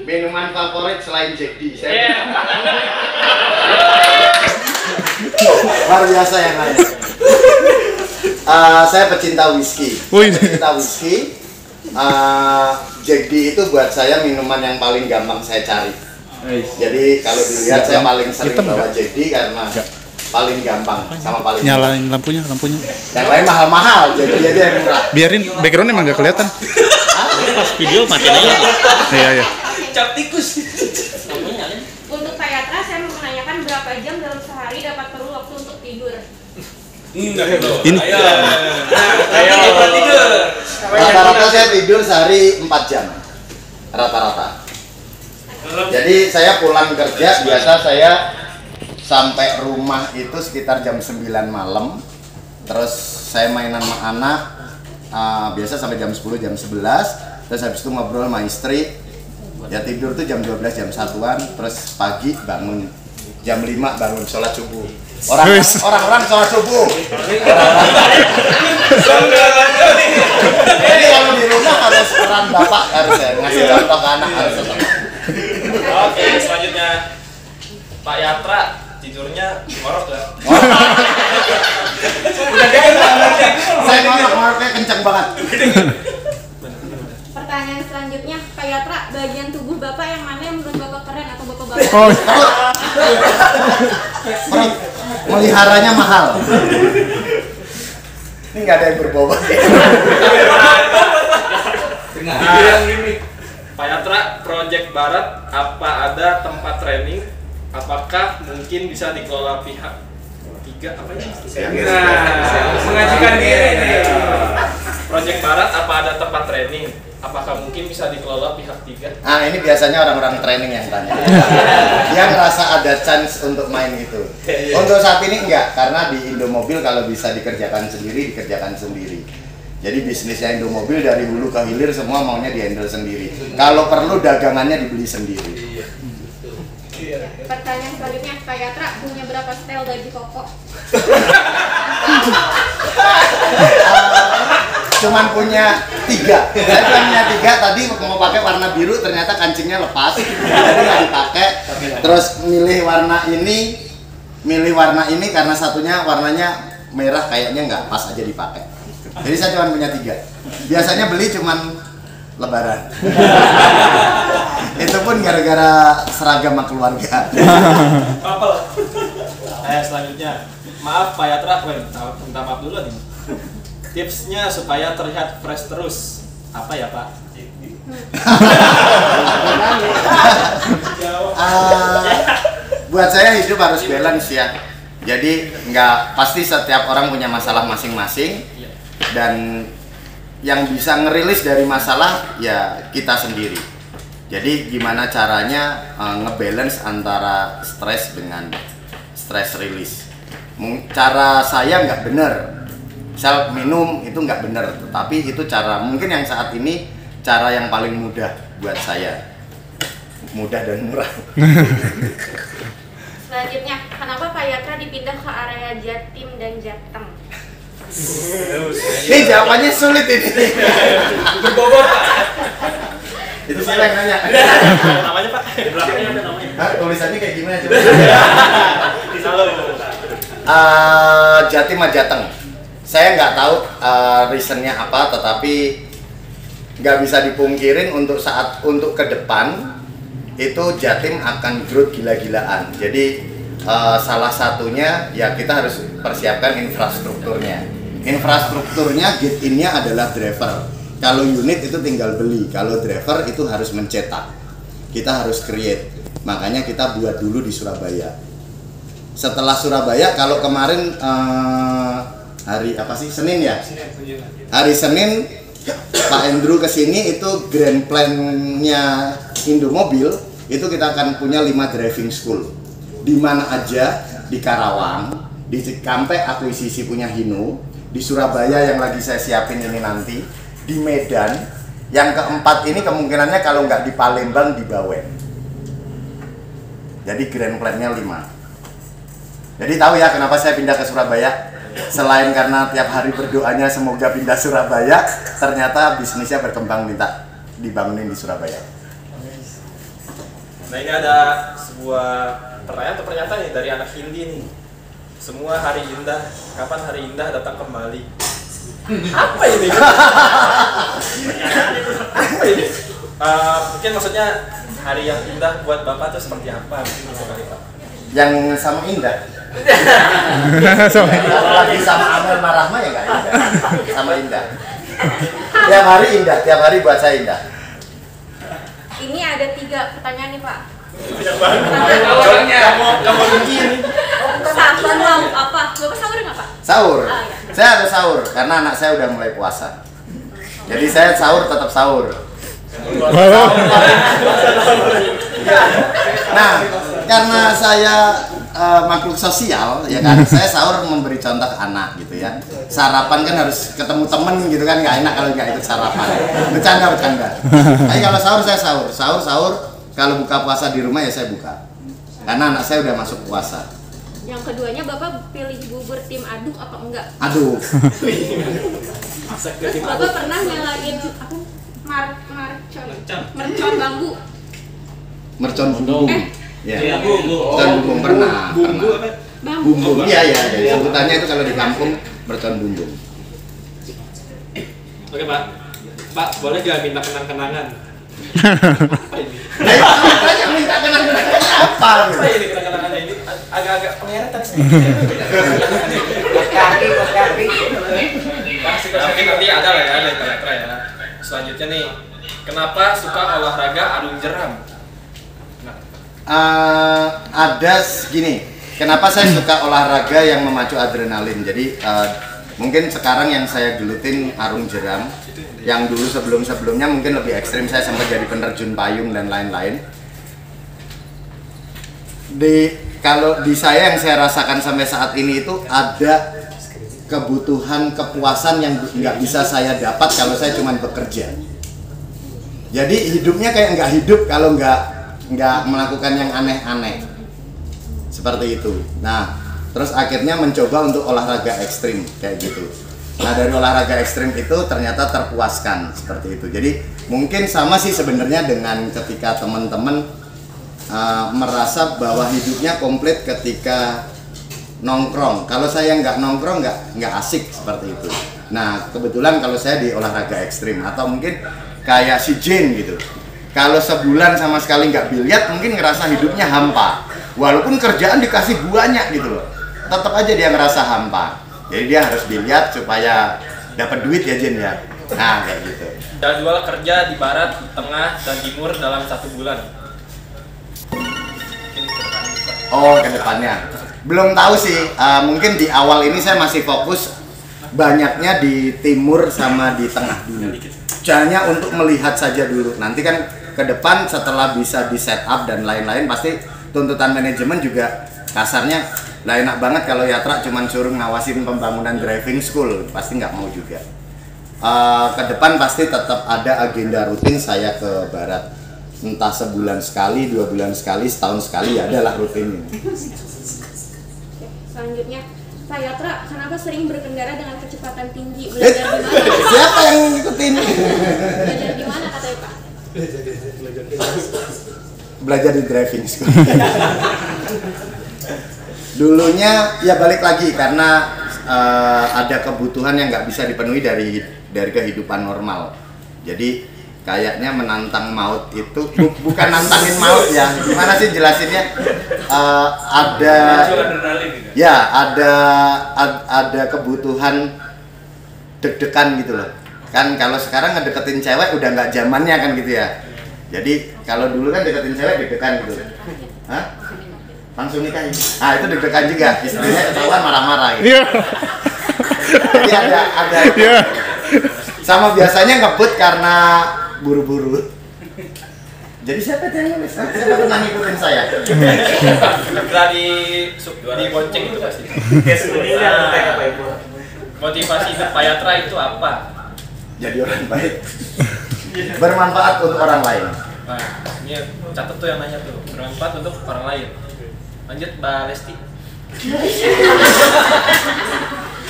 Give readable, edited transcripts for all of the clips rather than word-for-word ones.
Minuman favorit selain Jack D. Luar biasa yang lain. Saya pecinta whisky. Jack D itu buat saya minuman yang paling gampang saya cari. Jadi kalau dilihat saya paling sering bawa Jack D karena paling gampang sama paling nyalain lampunya. Yang lain mahal-mahal, jadi yang murah. Biarin background emang nggak kelihatan. Pas video matiin aja. Iya. Cap tikus. Untuk Pak Yatra, saya mau menanyakan berapa jam dalam sehari dapat perlu waktu untuk tidur? Ini. Rata-rata saya tidur sehari 4 jam. Rata-rata. Jadi saya pulang kerja biasa saya sampai rumah itu sekitar jam 9 malam. Terus saya mainan sama anak biasa sampai jam 10 jam 11. Terus habis itu ngobrol sama istri. Ya tidur tuh jam 12 jam 1-an. Terus pagi bangun jam 5 bangun sholat subuh. Orang-orang sholat subuh. Jadi kalau di rumah harus peran bapak harus ya, ngasih contoh ke anak harus. Oke, selanjutnya Pak Yatra tidurnya ngorok ya? Saya ngoroknya kenceng banget. Pertanyaan selanjutnya, Pak Yatra, bagian tubuh Bapak yang mana yang menurut Bapak keren atau Bapak? Meliharanya mahal. Ini nggak ada yang berbobot. Pak Yatra, Project Barat, apa ada tempat training? Apakah mungkin bisa dikelola pihak tiga? Apa ya? Mengajukan diri. Project Barat, apa ada tempat training? Apakah mungkin bisa dikelola pihak tiga? Ini biasanya orang-orang training yang tanya. Dia ngerasa ada chance untuk main itu. Untuk saat ini enggak, karena di Indomobil kalau bisa dikerjakan sendiri, dikerjakan sendiri. Jadi bisnisnya Indomobil dari hulu ke hilir semua maunya di-handle sendiri. Kalau perlu dagangannya dibeli sendiri. Pertanyaan selanjutnya, Pak Yatra punya berapa setel baju koko? Cuman punya 3. Saya cuma punya 3, tadi mau pakai warna biru ternyata kancingnya lepas. Jadi nggak dipakai. Terus milih warna ini karena satunya warnanya merah kayaknya nggak pas aja dipakai. Jadi saya cuma punya 3. Biasanya beli cuman lebaran. Itu pun gara-gara seragam sama keluarga. Selanjutnya, maaf Pak Yatra, minta maaf dulu nih. Tipsnya supaya terlihat fresh terus, apa ya Pak? Buat saya hidup harus balance ya. Jadi nggak pasti setiap orang punya masalah masing-masing dan yang bisa ngerilis dari masalah ya kita sendiri. Jadi gimana caranya ngebalance antara stres dengan stress release. Cara saya nggak bener. Misal minum itu nggak bener, tapi itu cara mungkin yang saat ini cara yang paling mudah buat saya. Mudah dan murah. Selanjutnya, kenapa Pak Yatra dipindah ke area Jatim dan Jateng? Ini jawabannya sulit ini. Berbobot Pak. Itu saya yang nanya. Namanya Pak? Belakangnya ada namanya. Tulisannya kayak gimana coba? Jatim atau Jateng? Saya nggak tahu reasonnya apa, tetapi nggak bisa dipungkirin untuk ke depan itu Jatim akan growth gila-gilaan. Jadi salah satunya ya kita harus persiapkan infrastrukturnya. Infrastrukturnya gate in-nya adalah driver. Kalau unit itu tinggal beli, kalau driver itu harus mencetak. Kita harus create. Makanya kita buat dulu di Surabaya. Setelah Surabaya, kalau kemarin hari apa sih? Senin ya? Hari Senin Pak Andrew kesini itu grand plan-nya Indomobil itu kita akan punya 5 driving school di mana aja, di Karawang, di Cikampek akuisisi punya Hino, di Surabaya yang lagi saya siapin ini nanti, di Medan, yang keempat ini kemungkinannya kalau nggak di Palembang di Bawen. Jadi grand plan-nya 5. Jadi tahu ya kenapa saya pindah ke Surabaya? Selain karena tiap hari berdoanya semoga pindah Surabaya, ternyata bisnisnya berkembang minta dibangunin di Surabaya. Nah ini ada sebuah pertanyaan atau pernyataan nih dari anak Hindi nih. Semua hari indah, kapan hari indah datang kembali? Apa ini? Apa ini? Mungkin maksudnya hari yang indah buat Bapak tuh seperti apa? Mungkin gitu kali Pak. Yang sama indah. Sama. Kalau lagi sama Amel Marahma ya nggak indah. Sama indah. Tiap hari indah, tiap hari buat saya indah. Ini ada 3 pertanyaan nih Pak. Kamu begini. Sahur mau apa? Bapak sahur nggak Pak? Sahur. Ah, ya. Saya harus sahur karena anak saya udah mulai puasa. Jadi saya sahur tetap sahur. Nah, karena saya makhluk sosial ya kan, saya sahur memberi contoh ke anak gitu ya. Sarapan kan harus ketemu temen gitu kan, nggak enak kalau nggak ikut sarapan. Bercanda. Tapi kalau sahur saya sahur. Kalau buka puasa di rumah ya saya buka. Karena anak saya udah masuk puasa. Yang keduanya Bapak pilih bubur tim aduk apa enggak? Aduh. Terus Bapak pernah nyalain apa? Mercon bambu. Mercon bumbung. Ya. Bumbu. Mercon bumbung pernah. Bumbu apa? Bambu. Bumbung. Iya. Sebutannya itu kalau di kampung mercon bumbung. Oke Pak. Pak, boleh gak minta kenang-kenangan? Apa ini? Tanya minta kenang-kenangan apa? Apa ini kenang-kenangannya ini? Agak-agak pengeretan sedikit. Kaki. Mungkin nanti ada lah ya, letra ya. Selanjutnya nih, kenapa suka olahraga arung jeram? Ada gini. Kenapa saya suka olahraga yang memacu adrenalin? Jadi mungkin sekarang yang saya gelutin arung jeram. Yang dulu sebelumnya mungkin lebih ekstrim, saya sempat jadi penerjun payung dan lain-lain. Kalau di saya yang saya rasakan sampai saat ini itu ada kebutuhan kepuasan yang nggak bisa saya dapat kalau saya cuma bekerja. Jadi hidupnya kayak nggak hidup kalau nggak melakukan yang aneh-aneh seperti itu. Nah, terus akhirnya mencoba untuk olahraga ekstrim kayak gitu. Nah, dari olahraga ekstrim itu ternyata terpuaskan seperti itu. Jadi mungkin sama sih sebenarnya dengan ketika teman-teman merasa bahwa hidupnya komplit ketika nongkrong. Kalau saya nggak nongkrong nggak asik seperti itu. Nah, kebetulan kalau saya di olahraga ekstrim atau mungkin kayak si Jane gitu. Kalau sebulan sama sekali nggak biliar, mungkin ngerasa hidupnya hampa. Walaupun kerjaan dikasih banyak gitu loh, tetap aja dia ngerasa hampa. Jadi dia harus biliar supaya dapat duit ya Jen ya. Nah kayak gitu. Jadwal kerja di barat, tengah, dan timur dalam 1 bulan. Oh ke depannya belum tahu sih. Mungkin di awal ini saya masih fokus banyaknya di timur sama di tengah dulu. Caranya untuk melihat saja dulu. Nanti kan ke depan setelah bisa di setup dan lain-lain, pasti tuntutan manajemen juga kasarnya lah enak banget kalau Yatra cuma suruh ngawasin pembangunan driving school, pasti nggak mau juga. Ke depan pasti tetap ada agenda rutin saya ke barat, entah sebulan sekali, 2 bulan sekali, setahun sekali, adalah rutin. Selanjutnya, Pak Yatra, kenapa sering berkendara dengan kecepatan tinggi? Belajar di mana? Siapa yang ngikutin? Belajar di mana katanya Pak? Belajar di driving school. Dulunya ya balik lagi karena ada kebutuhan yang nggak bisa dipenuhi dari kehidupan normal. Jadi kayaknya menantang maut itu bukan nantangin maut ya. Gimana sih jelasinnya? Ada kebutuhan deg-degan gitu loh. Kan kalau sekarang ngedeketin cewek udah nggak zamannya kan gitu ya. Jadi kalau dulu kan deketin cewek deg-degan gitu. Hah? Langsung nikahin. Nah itu deg-degan juga, istrinya ketahuan marah-marah gitu. Iya. Jadi ada sama biasanya ngebut karena buru-buru. Jadi siapa pernah ngikutin saya? di bonceng itu pasti. Motivasi hidup Pak Yatra itu apa? Jadi orang baik, bermanfaat untuk orang lain. Nah, ini catat tuh yang nanya tuh, bermanfaat untuk orang lain. Lanjut Mbak Lesti.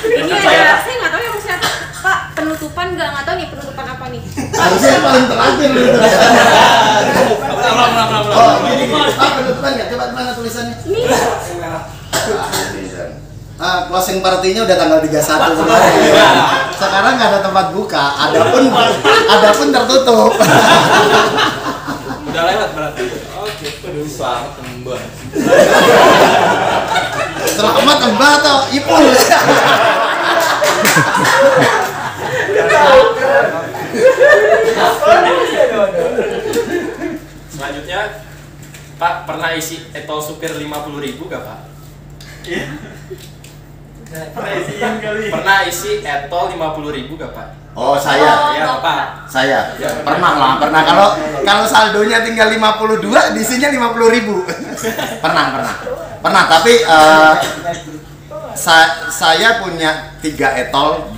Ini ada, saya nggak tahu yang siapa Pak, penutupan nggak tahu nih penutupan apa nih. Harusnya yang paling terakhir gitu. Oh, gini. Penutupan nggak? Coba mana tulisannya? Nih. Closing partinya udah tanggal 31 kemarin. Sekarang nggak ada tempat buka. Adapun tertutup. Udah lewat berarti. Oke, aduh selamat Mbak. Selamat Mbak atau Ipul. Selanjutnya, Pak pernah isi etol supir 50.000 gak Pak? Pernah isi etol 50.000 gak Pak? Oh, saya. Iya Pak. Saya pernah lah, pernah. Kalau saldonya tinggal 52, diisinya 50.000. Pernah. Tapi saya punya 3 etol.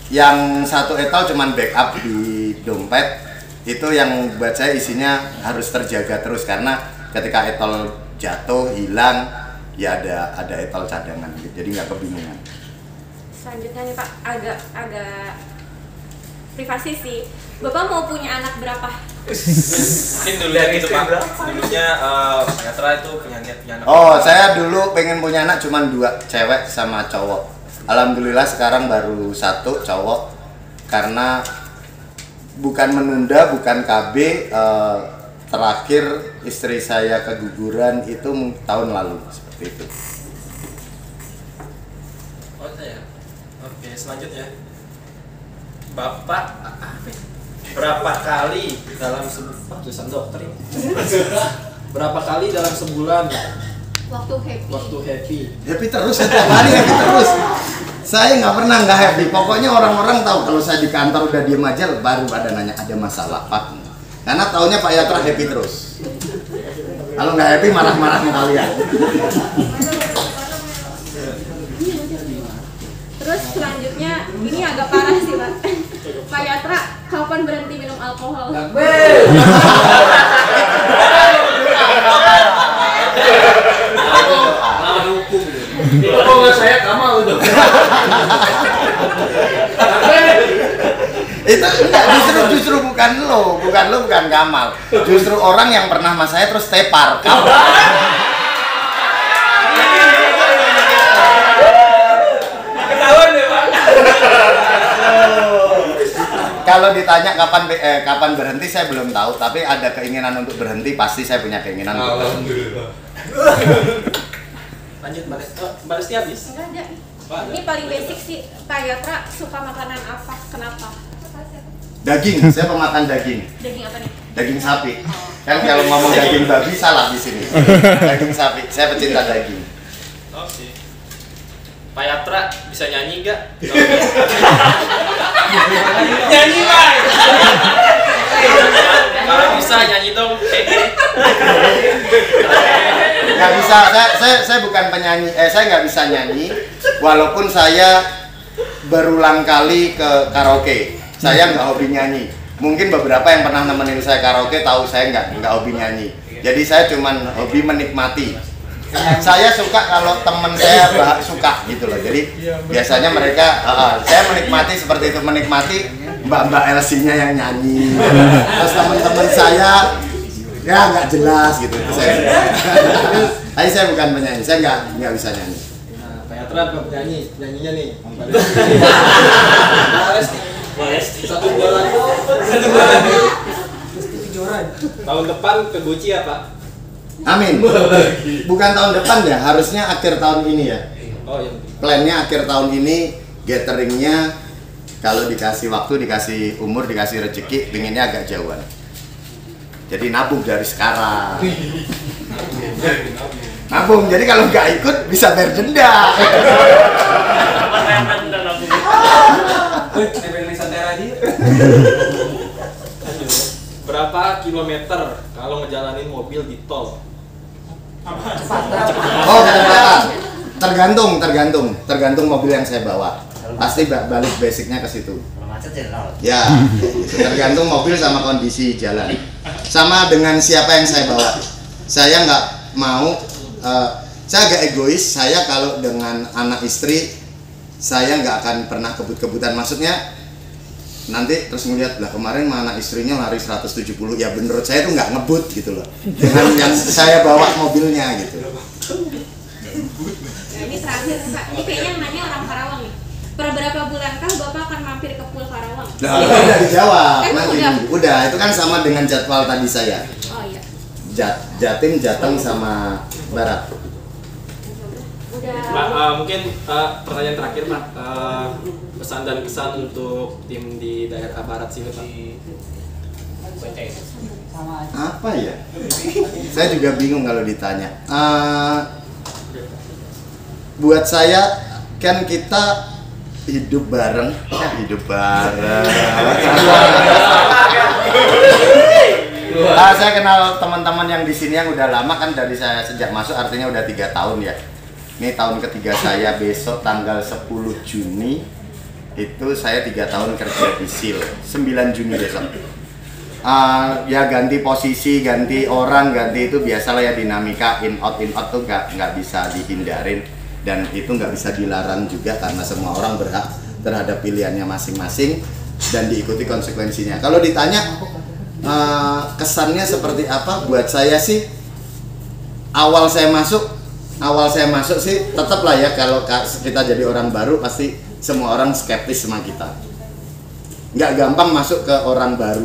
Yang 1 etol cuman backup di dompet. Itu yang buat saya isinya harus terjaga terus karena ketika etol jatuh hilang ya ada etol cadangan gitu. Jadi nggak kebingungan. Selanjutnya nih Pak, agak privasi sih. Bapak mau punya anak berapa? Mungkin dulu gitu Pak. Dulunya Yatra itu punya anak. Oh, saya dulu pengen punya anak cuman 2, cewek sama cowok. Alhamdulillah sekarang baru 1 cowok karena bukan menunda, bukan KB. Terakhir istri saya keguguran itu tahun lalu seperti itu. Oh saya. Oke, selanjutnya. Bapak berapa kali dalam jurusan dokter ini? Berapa kali dalam sebulan waktu happy? Happy terus, setiap hari happy terus. Saya nggak pernah nggak happy. Pokoknya orang-orang tahu kalau saya di kantor udah diem aja, baru ada nanya ada masalah Pak. Karena taunya Pak Yatra happy terus. Kalau nggak happy marah-marah sama kalian. Terus selanjutnya ini agak parah sih Pak. Pak Yatra kapan berhenti minum alkohol? Lawan hukum. Kok nggak saya Kamal itu? Itu enggak, justru bukan lo, bukan Kamal. Justru orang yang pernah sama saya terus tepar. Ketahuan deh Pak. Kalau ditanya kapan berhenti saya belum tahu, tapi ada keinginan untuk berhenti, pasti saya punya keinginan untuk berhenti. Alhamdulillah. Lanjut balasnya habis. Enggak ada. Ini paling basic sih. Pak Yatra suka makanan apa? Kenapa? Daging, saya pemakan daging. Daging apa nih? Daging sapi. Kan kalau ngomong daging babi salah di sini. Daging sapi. Saya pecinta daging. Oke. Pak Yatra bisa nyanyi gak? Nyanyi Pak. Kalau bisa nyanyi dong. Nggak bisa. Saya bukan penyanyi. Saya nggak bisa nyanyi. Walaupun saya berulang kali ke karaoke. Saya nggak hobi nyanyi. Mungkin beberapa yang pernah nemenin saya karaoke tahu saya nggak hobi nyanyi. Jadi saya cuman hobi menikmati. Saya suka kalau temen saya suka gitu loh. Jadi biasanya mereka, saya menikmati seperti itu, menikmati mbak-mbak LC-nya yang nyanyi. Terus teman-teman saya ya nggak jelas gitu. Tapi saya bukan penyanyi, saya nggak bisa nyanyi. Nah, Pak Yatra bukan penyanyi, nyanyinya nih. Satu bulan. Tahun depan ke Gucci ya Pak? Amin. Bukan tahun depan ya, harusnya akhir tahun ini ya. Oh iya. Plannya akhir tahun ini, gatheringnya kalau dikasih waktu, dikasih umur, dikasih rezeki, pinginnya agak jauhan. Jadi nabung dari sekarang. Nabung, jadi kalau nggak ikut bisa bayar denda. Berapa kilometer kalau ngejalanin mobil di tol? Oh, kecepatan. Tergantung mobil yang saya bawa. Pasti balik basicnya ke situ. Ya, gitu. Tergantung mobil sama kondisi jalan. Sama dengan siapa yang saya bawa. Saya nggak mau. Saya agak egois. Saya kalau dengan anak istri, saya nggak akan pernah kebut-kebutan. Maksudnya, nanti terus ngeliat lah kemarin mana istrinya lari 170, ya menurut saya itu nggak ngebut gitu loh dengan yang saya bawa mobilnya gitu. Nah, ini terakhir Pak, ini kayaknya yang nanya orang Karawang nih. Per berapa bulankah Bapak akan mampir ke Pool Karawang? Nah, udah dijawab nanti. Udah. Udah, itu kan sama dengan jadwal tadi saya. Oh iya. Jatim, Jateng sama Barat. Udah. Pak, mungkin pertanyaan terakhir Pak, pesan dan kesan untuk tim di daerah barat sini Pak. Apa ya? Saya juga bingung kalau ditanya. Buat saya kan kita hidup bareng, saya kenal teman-teman yang di sini yang udah lama kan dari saya sejak masuk, artinya udah 3 tahun ya. Ini tahun ketiga saya, besok tanggal 10 Juni itu saya 3 tahun kerja di SIL. 9 Juni besok. Ya ganti posisi, ganti orang, ganti itu biasalah ya, dinamika in out tuh nggak bisa dihindarin. Dan itu nggak bisa dilarang juga karena semua orang berhak terhadap pilihannya masing-masing dan diikuti konsekuensinya. Kalau ditanya kesannya seperti apa, buat saya sih awal saya masuk sih tetaplah ya, kalau kita jadi orang baru pasti semua orang skeptis sama kita. Nggak gampang masuk ke orang baru.